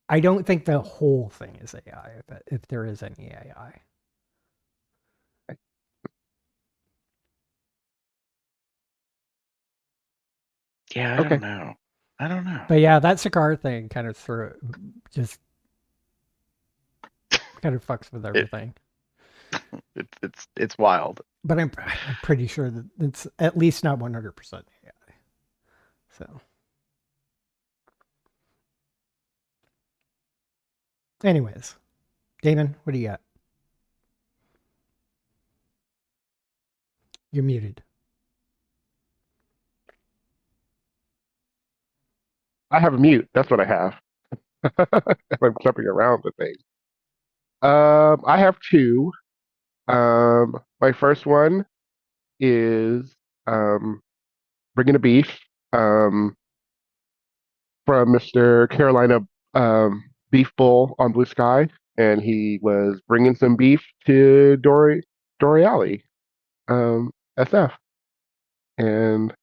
I don't think the whole thing is AI. If there is any AI. Yeah, I don't Okay. know. I don't know. But yeah, that cigar thing just kind of fucks with It, everything. it's wild. But I'm pretty sure that it's at least not 100% AI. So, anyways, Damon, what do you got? You're muted. I have a mute. That's what I have. I'm jumping around the thing. I have two. My first one is bringing a beef from Mr. Carolina Beef Bull on Blue Sky, and he was bringing some beef to Dory SF, and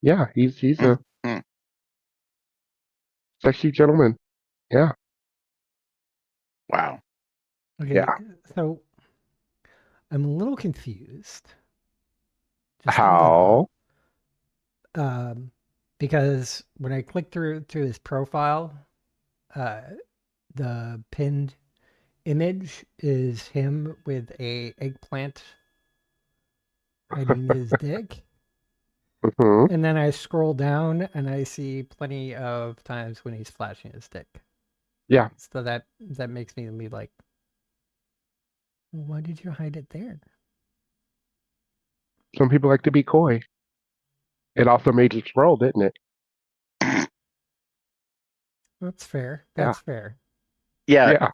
yeah, he's a Mm-hmm. sexy gentleman. Yeah, Wow. Okay, yeah. so I'm a little confused. Just a little. How? Um, because when I click through his profile, uh, the pinned image is him with a eggplant hiding his dick. Hmm. And then I scroll down and I see plenty of times when he's flashing his dick. Yeah, So that makes me be like, well, why did you hide it there? some people like to be coy. It also made you scroll, didn't it? That's fair. Yeah, That's fair. Yeah, yeah.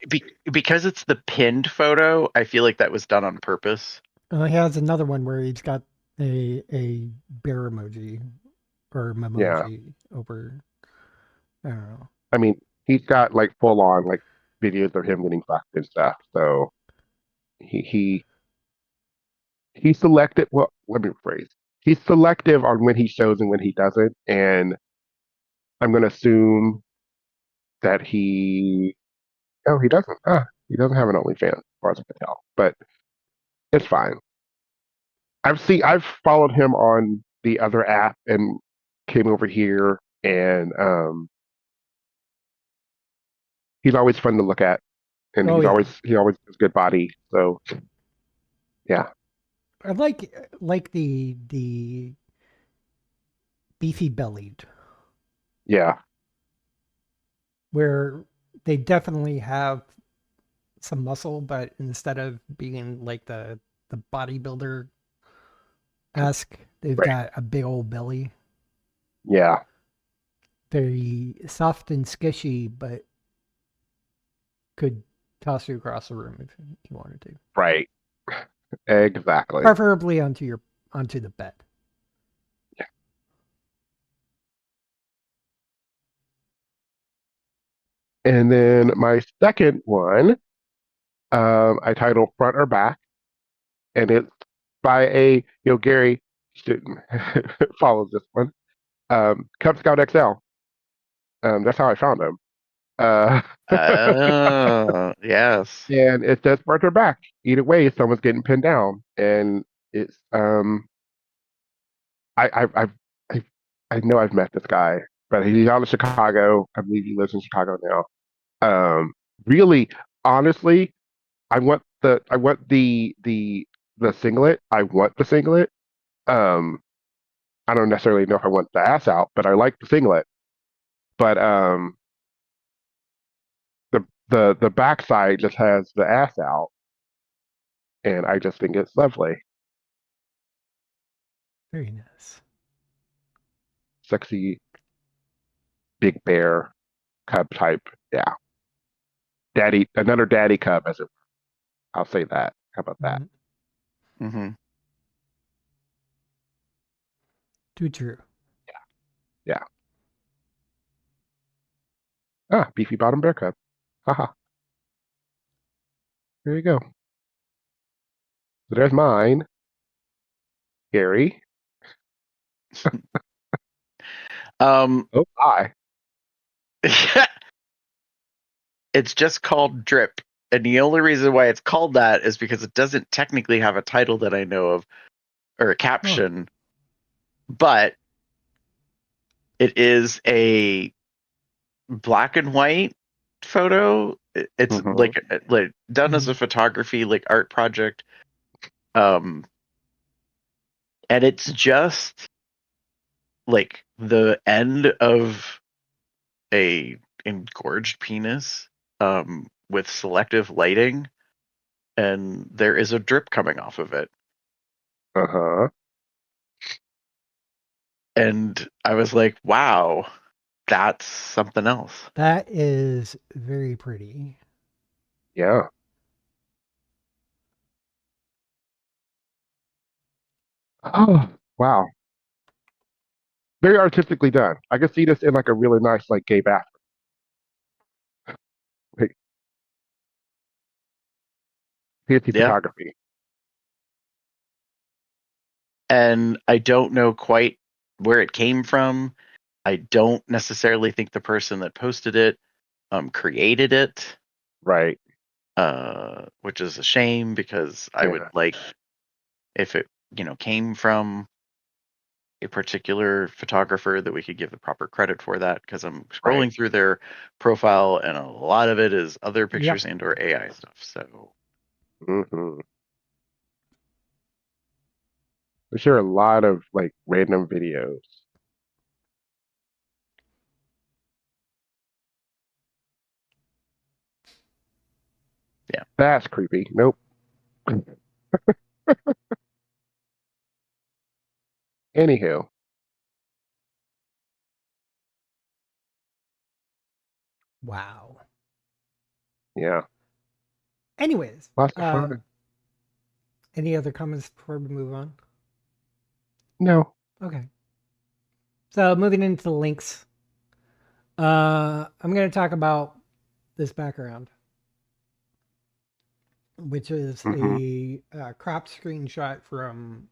because it's the pinned photo, I feel like that was done on purpose. He has another one where he's got a bear emoji or Yeah. memoji over. I don't know. I mean, he's got like full on like videos of him getting fucked and stuff. So he he he's selective. Well, let me rephrase. He's selective on when he shows and when he doesn't. And I'm gonna assume that he doesn't. He doesn't have an OnlyFans, as far as I can tell. But it's fine. I've followed him on the other app and came over here, and he's always fun to look at, and Oh yeah. he always has good body. So Yeah. I like the beefy bellied, Yeah. where they definitely have some muscle, but instead of being like the bodybuilder esque, they've Right. got a big old belly. Yeah. Very soft and skishy, but could toss you across the room if you wanted to. Right. Exactly. Preferably onto the bed. And then my second one, I titled Front or Back, and it's by Gary student follows this one. Cub Scout XL. That's how I found him. Uh, Yes. and it says front or back. Either way, someone's getting pinned down, and it's I I know I've met this guy, but he's out of Chicago. I believe he lives in Chicago now. Really, honestly, I want the singlet. I want the singlet. Um, I don't necessarily know if I want the ass out, but I like the singlet. But the backside just has the ass out, and I just think it's lovely, Very nice. sexy, big bear cub type. Yeah, another daddy cub, as it. I'll say that. How about that? Mhm. Hmm. Too true. Yeah. Ah, beefy bottom bear cub. Haha. There you go. So there's mine, Gary. Um, Oh, hi. it's just called Drip, and the only reason why it's called that is because it doesn't technically have a title that I know of or a caption, but it is a black and white photo. It's Mm-hmm. like done as a photography like art project, and it's just like the end of a engorged penis, with selective lighting, and there is a drip coming off of it. Uh-huh. And I was like, wow, that's something else. That is very pretty. Yeah. Oh, wow. Very artistically done. I could see this in like a really nice like gay bathroom. Like, fancy Yeah. photography. And I don't know quite where it came from. I don't necessarily think the person that posted it created it, Right. which is a shame because I would Yeah. like if it came from a particular photographer that we could give the proper credit for that, because I'm scrolling Right. through their profile and a lot of it is other pictures Yep. and or AI stuff. So Mm-hmm. We share a lot of like random videos. yeah. That's creepy. Nope. Anywho, Wow. yeah, Anyways, lots of fun. any other comments before we move on? No. Okay. So moving into the links, I'm going to talk about this background, which is Mm-hmm. a cropped screenshot from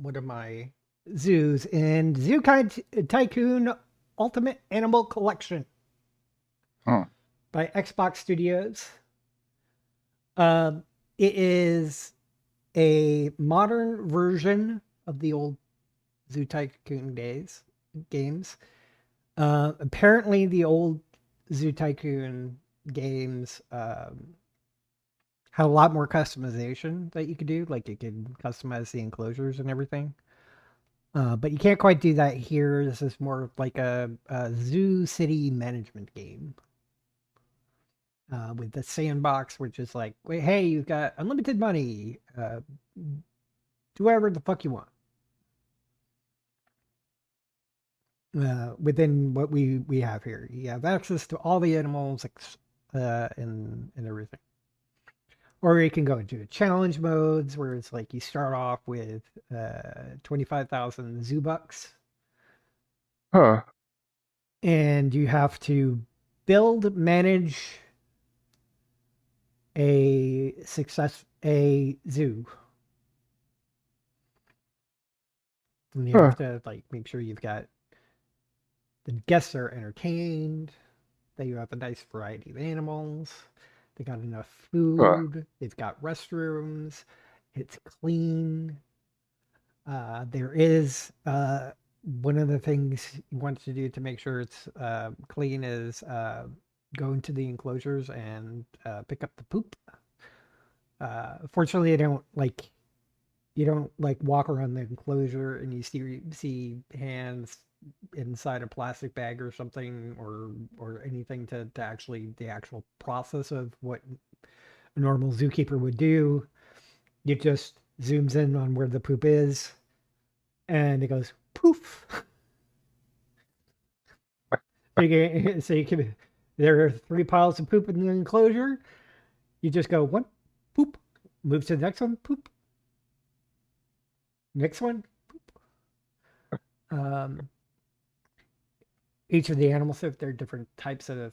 one of my zoos in Zoo Tycoon Ultimate Animal Collection by Xbox Studios. It is a modern version of the old Zoo Tycoon games. Apparently, the old Zoo Tycoon games had a lot more customization that you could do. Like you could customize the enclosures and everything. But you can't quite do that here. This is more of like a zoo city management game. With the sandbox, which is like, wait, hey, you've got unlimited money. Do whatever the fuck you want. Within what we have here, you have access to all the animals and everything. Or you can go into challenge modes where it's like you start off with 25,000 zoo bucks, Huh. and you have to build, manage a zoo. And you have to like make sure you've got the guests are entertained, that you have a nice variety of animals, they got enough food, they've got restrooms, it's clean. There is one of the things you want to do to make sure it's clean is go into the enclosures and pick up the poop. Fortunately, you don't like walk around the enclosure and you see hands inside a plastic bag or something or anything to actually the actual process of what a normal zookeeper would do. It just zooms in on where the poop is and it goes poof. So you can there are 3 piles of poop in the enclosure. You just go one poop, move to the next one, poop. Next one. Each of the animals have their different types of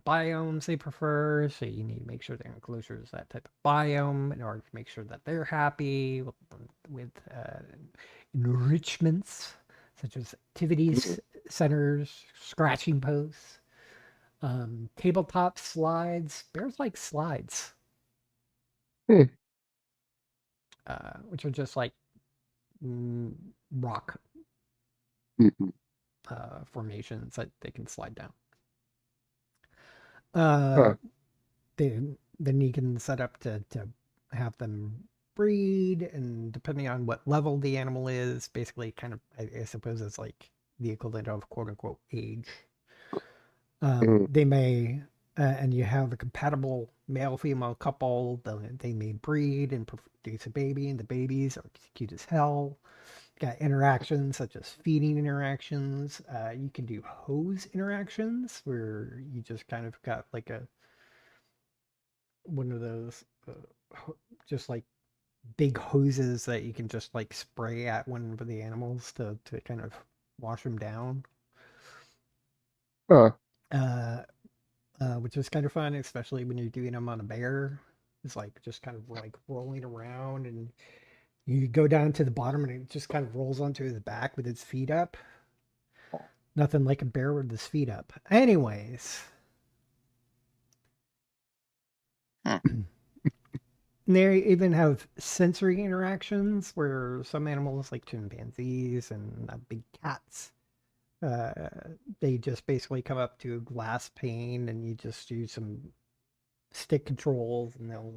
biomes they prefer, so you need to make sure their enclosure is that type of biome in order to make sure that they're happy with enrichments such as activities centers, scratching posts, tabletop slides. Bears like slides, which are just like rock formations that they can slide down. Then you can set up to have them breed, and depending on what level the animal is, basically kind of, I suppose it's like the equivalent of quote unquote age. They may, and you have a compatible male-female couple, they may breed and produce a baby, and the babies are cute as hell. Got interactions such as feeding interactions. You can do hose interactions where you just kind of got like one of those just like big hoses that you can just like spray at one of the animals to kind of wash them down. Which is kind of fun, especially when you're doing them on a bear. It's like just kind of like rolling around, and you go down to the bottom and it just kind of rolls onto the back with its feet up. Nothing like a bear with its feet up. Anyways. They even have sensory interactions where some animals like chimpanzees and big cats, they just basically come up to a glass pane and you just do some stick controls and they'll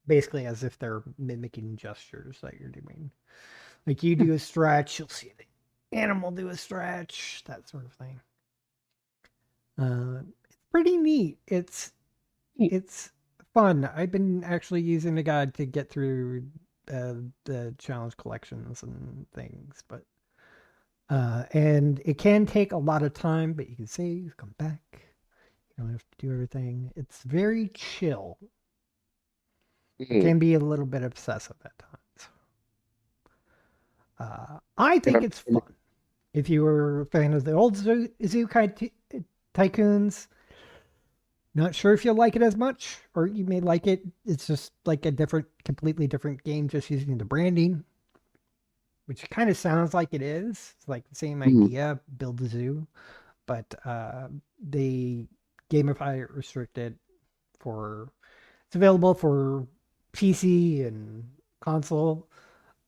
basically as if they're mimicking gestures that you're doing. Like you do a stretch, you'll see the animal do a stretch, that sort of thing. It's pretty neat. It's fun. I've been actually using the guide to get through the challenge collections and things, but and it can take a lot of time, but you can save, come back. You don't have to do everything. It's very chill. It can be a little bit obsessive at times. I think it's fun. If you were a fan of the old Zoo Tycoons, not sure if you'll like it as much, or you may like it. It's just like a completely different game, just using the branding, which kind of sounds like it is. It's like the same idea, build a zoo, but they gamify it, restrict it it's available for PC and console,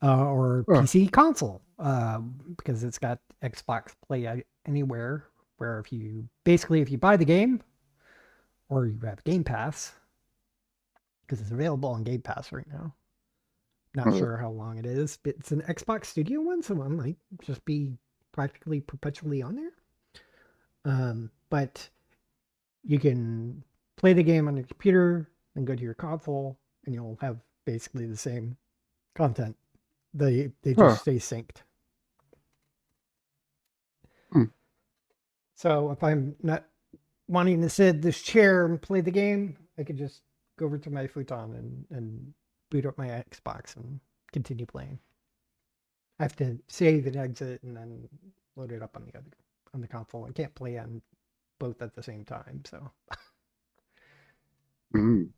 or PC console, because it's got Xbox Play Anywhere, where if you buy the game, or you have Game Pass, because it's available on Game Pass right now. Not Hmm. sure how long it is, but it's an Xbox Studio one, so I might just be practically perpetually on there. But you can play the game on your computer and go to your console, and you'll have basically the same content. They Huh. just stay synced. Hmm. So if I'm not wanting to sit in this chair and play the game, I could just go over to my futon and boot up my Xbox and continue playing. I have to save and exit and then load it up on the console. I can't play on both at the same time, so Mm.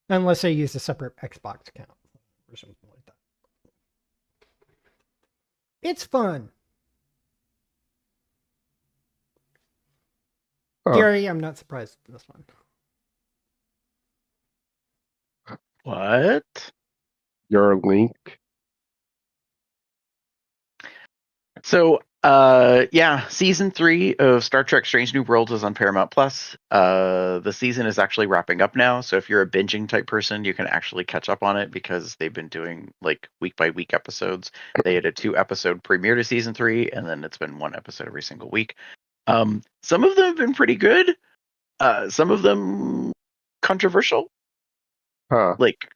unless I use a separate Xbox account or something like that. It's fun. Huh. Gary, I'm not surprised with this one. What? Your link. So, yeah, season 3 of Star Trek Strange New Worlds is on Paramount Plus. The season is actually wrapping up now, so if you're a binging type person, you can actually catch up on it because they've been doing like week by week episodes. They had a 2-episode premiere to season 3, and then it's been 1 episode every single week. Some of them have been pretty good. Some of them controversial, Huh. like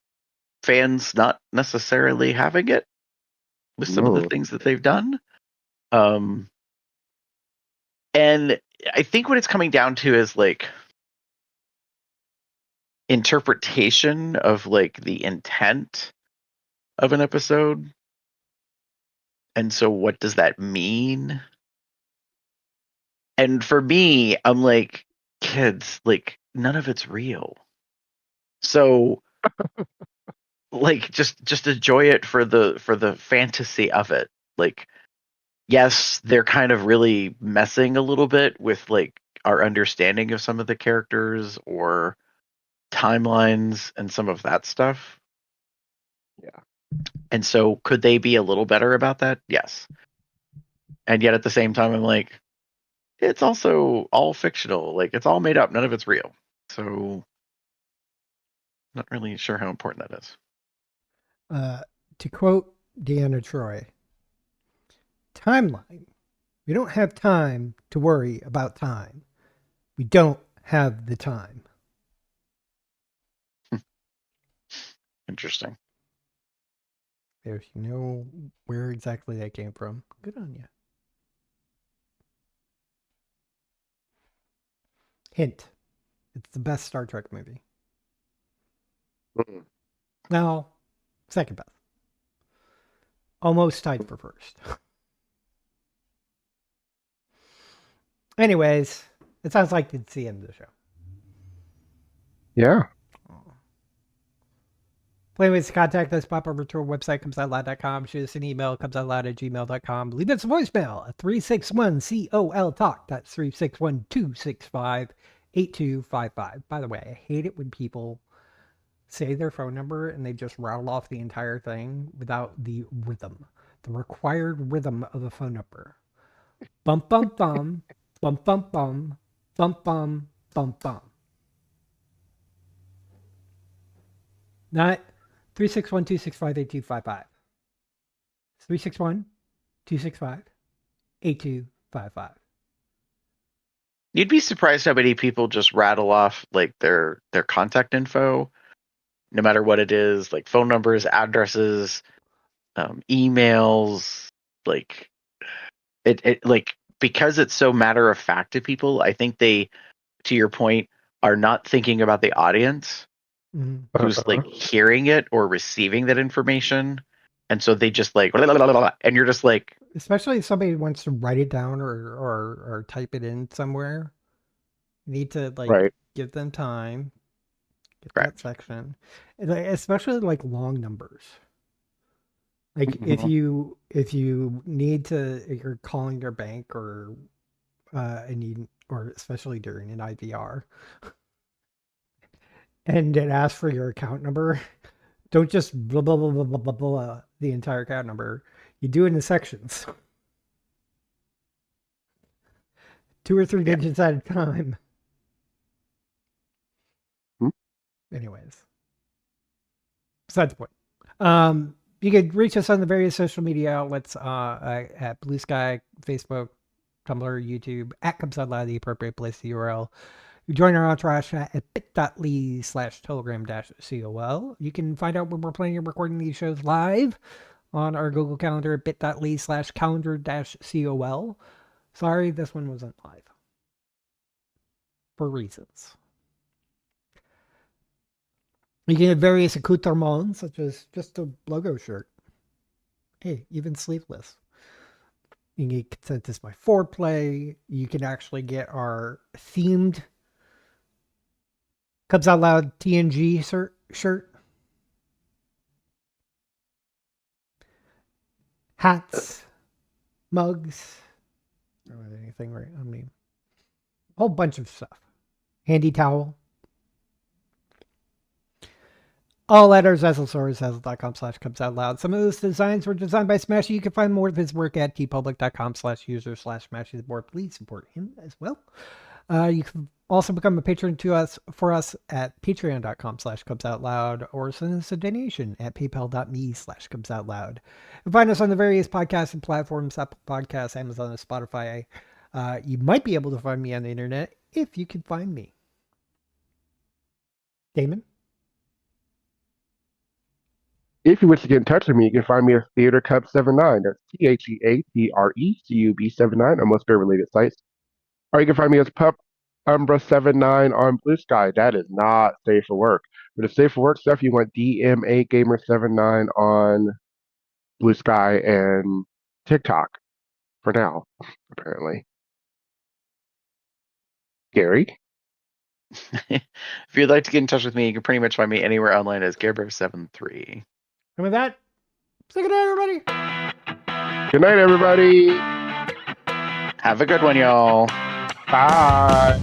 fans not necessarily having it with some of the No. things that they've done. And I think what it's coming down to is like interpretation of like the intent of an episode. And so what does that mean? And for me, I'm like, kids, like none of it's real. So like just enjoy it for the fantasy of it. Like yes, they're kind of really messing a little bit with like our understanding of some of the characters or timelines and some of that stuff. Yeah. And so could they be a little better about that? Yes. And yet at the same time I'm like, it's also all fictional. Like it's all made up. None of it's real. So not really sure how important that is. To quote Deanna Troy, timeline. We don't have time to worry about time. We don't have the time. Interesting. If you know where exactly that came from, good on you. Hint. It's the best Star Trek movie. Mm. No, second best. Almost tied for first. Anyways, it sounds like it's the end of the show. Yeah. Play ways to contact us. Pop over to our website, comesoutloud.com. Shoot us an email, comesoutloud@gmail.com. Leave us a voicemail at 361-COL Talk. That's 361-265-8255. By the way, I hate it when people say their phone number and they just rattle off the entire thing without the rhythm, the required rhythm of a phone number. Bum, bum, bum, bum, bum, bum, bum, bum, bum, bum. Not 361-265-8255. 361-265-8255. You'd be surprised how many people just rattle off like their contact info, no matter what it is, like phone numbers, addresses, emails, like it like because it's so matter of fact to people. I think they, to your point, are not thinking about the audience who's like hearing it or receiving that information, and so they just like and you're just like, Especially if somebody wants to write it down or type it in somewhere. You need to like Right. give them time. Get Correct. that section. And, like, especially like long numbers. Like Mhm. if you need to, if you're calling your bank or or especially during an IVR and it asks for your account number, don't just blah blah blah blah blah blah, blah the entire account number. You do it in sections. 2 or 3 digits at a time. Hmm. Anyways, besides the point. You could reach us on the various social media outlets at Blue Sky, Facebook, Tumblr, YouTube, at Cubs Out Loud, the appropriate place, the URL. You join our entourage at bit.ly/telegram-col. You can find out when we're planning on recording these shows live on our Google Calendar at bit.ly/calendar-col. Sorry, this one wasn't live. For reasons. You can get various accoutrements, such as just a logo shirt. Hey, even sleeveless. You can get Consensus by Foreplay. You can actually get our themed Cubs Out Loud TNG shirt. Hats. Mugs. Or anything, right? I mean, a whole bunch of stuff. Handy towel. All at our Zazzle store is zazzle.com/Cubs Out Loud. Some of those designs were designed by Smashy. You can find more of his work at tpublic.com/user/Smashy the board. Please support him as well. You can also become a patron for us at patreon.com/Cubs Out Loud, or send us a donation at paypal.me/Cubs Out Loud. And find us on the various podcasting platforms, Apple Podcasts, Amazon, and Spotify. You might be able to find me on the internet if you can find me. Damon? If you wish to get in touch with me, you can find me at TheaterCub79. That's TheaterCub79 on most related sites. Or you can find me as Pup Umbra79 on Blue Sky. That is not safe for work. For the safe for work stuff, you want DMA Gamer79 on Blue Sky and TikTok. For now, apparently. Gary? If you'd like to get in touch with me, you can pretty much find me anywhere online as GareBear73. And with that, say good night, everybody. Good night, everybody. Have a good one, y'all. Bye.